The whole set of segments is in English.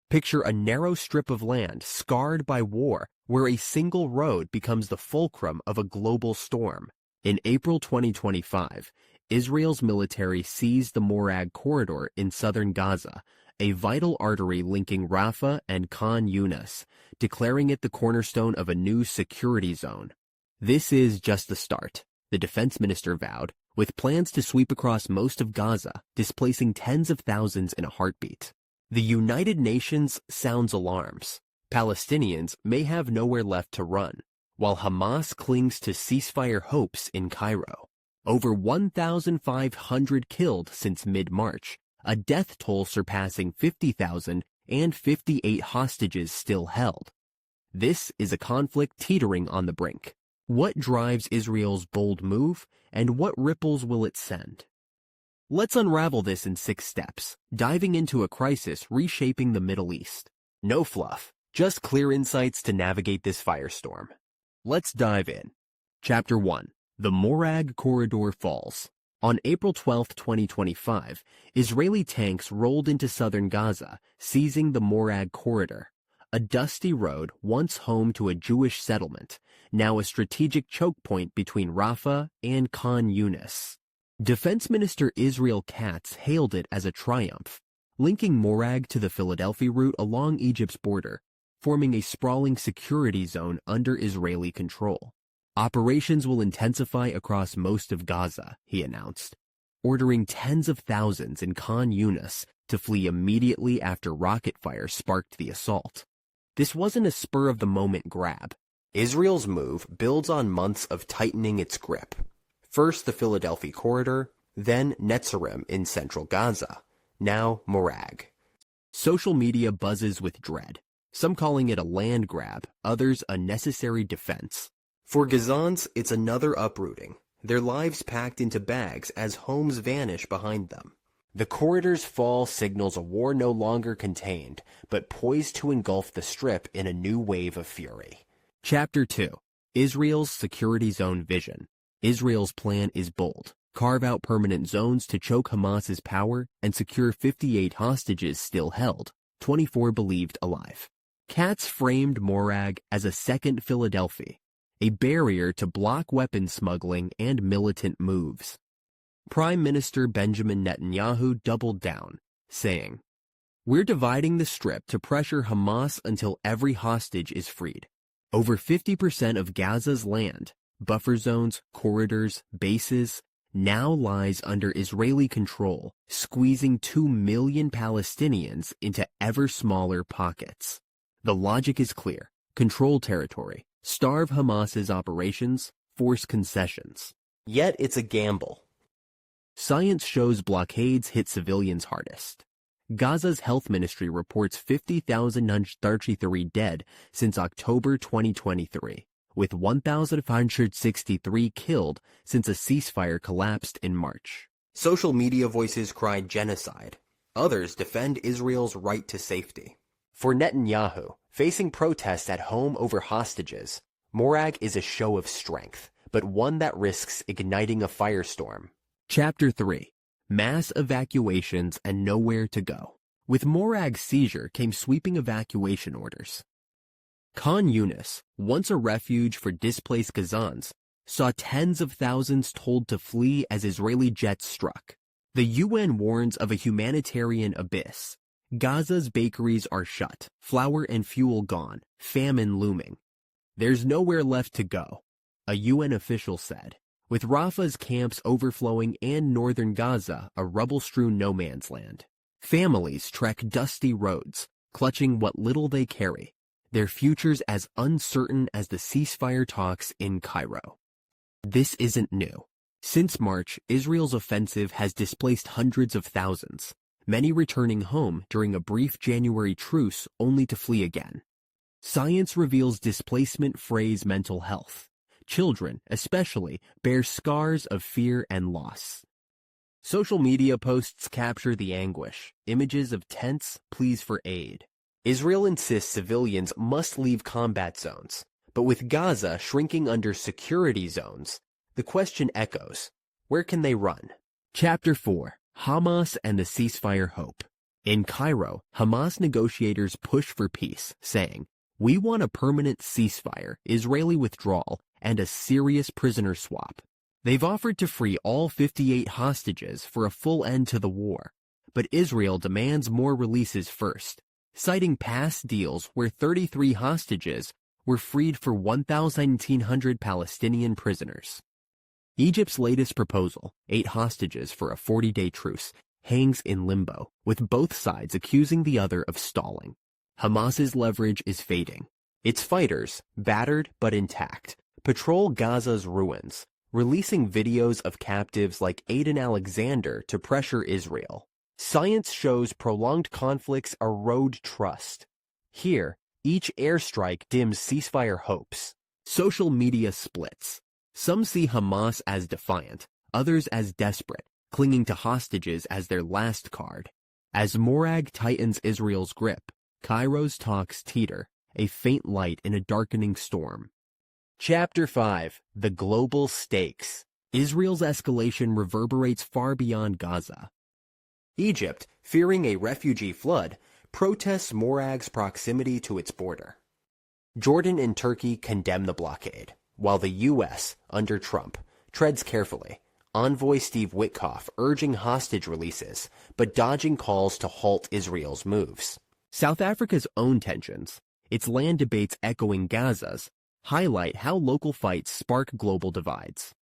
Picture a narrow strip of land scarred by war where a single road becomes the fulcrum of a global storm. In April 2025, Israel's military seized the Morag corridor in southern Gaza, a vital artery linking Rafah and Khan Yunis, declaring it the cornerstone of a new security zone. This is just the start, the defense minister vowed, with plans to sweep across most of Gaza, displacing tens of thousands in a heartbeat. The United Nations sounds alarms. Palestinians may have nowhere left to run, while Hamas clings to ceasefire hopes in Cairo. Over 1,500 killed since mid-March, a death toll surpassing 50,000 and 58 hostages still held. This is a conflict teetering on the brink. What drives Israel's bold move, and what ripples will it send? Let's unravel this in 6 steps, diving into a crisis reshaping the Middle East. No fluff, just clear insights to navigate this firestorm. Let's dive in. Chapter 1. The Morag Corridor Falls. On April 12, 2025, Israeli tanks rolled into southern Gaza, seizing the Morag Corridor, a dusty road once home to a Jewish settlement, now a strategic choke point between Rafah and Khan Yunis. Defense Minister Israel Katz hailed it as a triumph, linking Morag to the Philadelphia route along Egypt's border, forming a sprawling security zone under Israeli control. Operations will intensify across most of Gaza, he announced, ordering tens of thousands in Khan Yunis to flee immediately after rocket fire sparked the assault. This wasn't a spur-of-the-moment grab. Israel's move builds on months of tightening its grip. First the Philadelphia corridor, then Netzarim in central Gaza, now Morag. Social media buzzes with dread, some calling it a land grab, others a necessary defense. For Gazans, it's another uprooting, their lives packed into bags as homes vanish behind them. The corridor's fall signals a war no longer contained, but poised to engulf the strip in a new wave of fury. Chapter 2. Israel's Security Zone Vision. Israel's plan is bold. Carve out permanent zones to choke Hamas's power and secure 58 hostages still held, 24 believed alive. Katz framed Morag as a second Philadelphia, a barrier to block weapons smuggling and militant moves. Prime Minister Benjamin Netanyahu doubled down, saying, "We're dividing the strip to pressure Hamas until every hostage is freed." Over 50% of Gaza's land, buffer zones, corridors, bases, now lies under Israeli control, squeezing 2 million Palestinians into ever smaller pockets. The logic is clear. Control territory, starve Hamas's operations, force concessions. Yet it's a gamble. Science shows blockades hit civilians hardest. Gaza's health ministry reports 50,033 dead since October 2023. With 1,563 killed since a ceasefire collapsed in March. Social media voices cry genocide. Others defend Israel's right to safety. For Netanyahu, facing protests at home over hostages, Morag is a show of strength, but one that risks igniting a firestorm. Chapter 3. Mass Evacuations and Nowhere to Go. With Morag's seizure came sweeping evacuation orders. Khan Yunis, once a refuge for displaced Gazans, saw tens of thousands told to flee as Israeli jets struck. The UN warns of a humanitarian abyss. Gaza's bakeries are shut, flour and fuel gone, famine looming. There's nowhere left to go, a UN official said, with Rafah's camps overflowing and northern Gaza a rubble-strewn no-man's land. Families trek dusty roads, clutching what little they carry, their futures as uncertain as the ceasefire talks in Cairo. This isn't new. Since March, Israel's offensive has displaced hundreds of thousands, many returning home during a brief January truce only to flee again. Science reveals displacement frays mental health. Children, especially, bear scars of fear and loss. Social media posts capture the anguish, images of tents, pleas for aid. Israel insists civilians must leave combat zones, but with Gaza shrinking under security zones, the question echoes, where can they run? Chapter 4. Hamas and the Ceasefire Hope. In Cairo, Hamas negotiators push for peace, saying, "We want a permanent ceasefire, Israeli withdrawal, and a serious prisoner swap." They've offered to free all 58 hostages for a full end to the war, but Israel demands more releases first, citing past deals where 33 hostages were freed for 1,900 Palestinian prisoners. Egypt's latest proposal, 8 hostages for a 40-day truce, hangs in limbo, with both sides accusing the other of stalling. Hamas's leverage is fading. Its fighters, battered but intact, patrol Gaza's ruins, releasing videos of captives like Aiden Alexander to pressure Israel. Science shows prolonged conflicts erode trust. Here, each airstrike dims ceasefire hopes. Social media splits. Some see Hamas as defiant, others as desperate, clinging to hostages as their last card. As Morag tightens Israel's grip, Cairo's talks teeter, a faint light in a darkening storm. Chapter 5: The Global Stakes. Israel's escalation reverberates far beyond Gaza. Egypt, fearing a refugee flood, protests Morag's proximity to its border. Jordan and Turkey condemn the blockade, while the U.S., under Trump, treads carefully. Envoy Steve Witkoff urging hostage releases, but dodging calls to halt Israel's moves. South Africa's own tensions, its land debates echoing Gaza's, highlight how local fights spark global divides.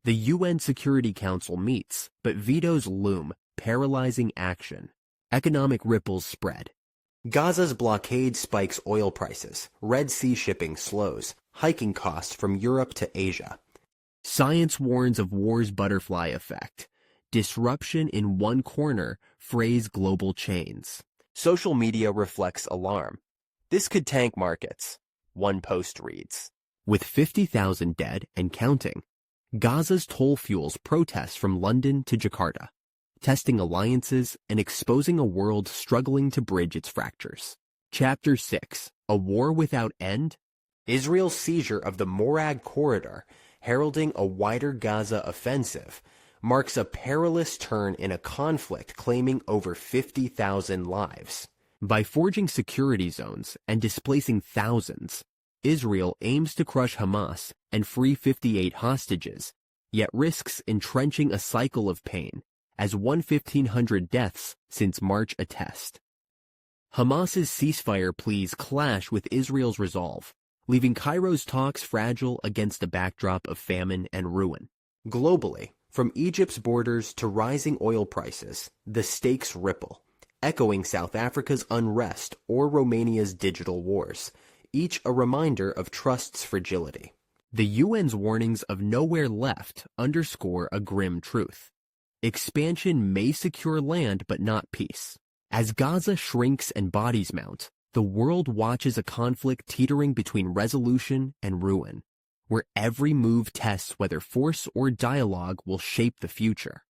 The UN Security Council meets, but vetoes loom, paralyzing action. Economic ripples spread. Gaza's blockade spikes oil prices, Red Sea shipping slows, hiking costs from Europe to Asia. Science warns of war's butterfly effect. Disruption in one corner frays global chains. Social media reflects alarm. This could tank markets, one post reads. With 50,000 dead and counting, Gaza's toll fuels protests from London to Jakarta, testing alliances and exposing a world struggling to bridge its fractures. Chapter 6: A War Without End? Israel's seizure of the Morag corridor, heralding a wider Gaza offensive, marks a perilous turn in a conflict claiming over 50,000 lives. By forging security zones and displacing thousands, Israel aims to crush Hamas and free 58 hostages, yet risks entrenching a cycle of pain, as 1,500 deaths since March attest. Hamas's ceasefire pleas clash with Israel's resolve, leaving Cairo's talks fragile against a backdrop of famine and ruin. Globally, from Egypt's borders to rising oil prices, the stakes ripple, echoing South Africa's unrest or Romania's digital wars, each a reminder of trust's fragility. The UN's warnings of nowhere left underscore a grim truth. Expansion may secure land but not peace. As Gaza shrinks and bodies mount, the world watches a conflict teetering between resolution and ruin, where every move tests whether force or dialogue will shape the future.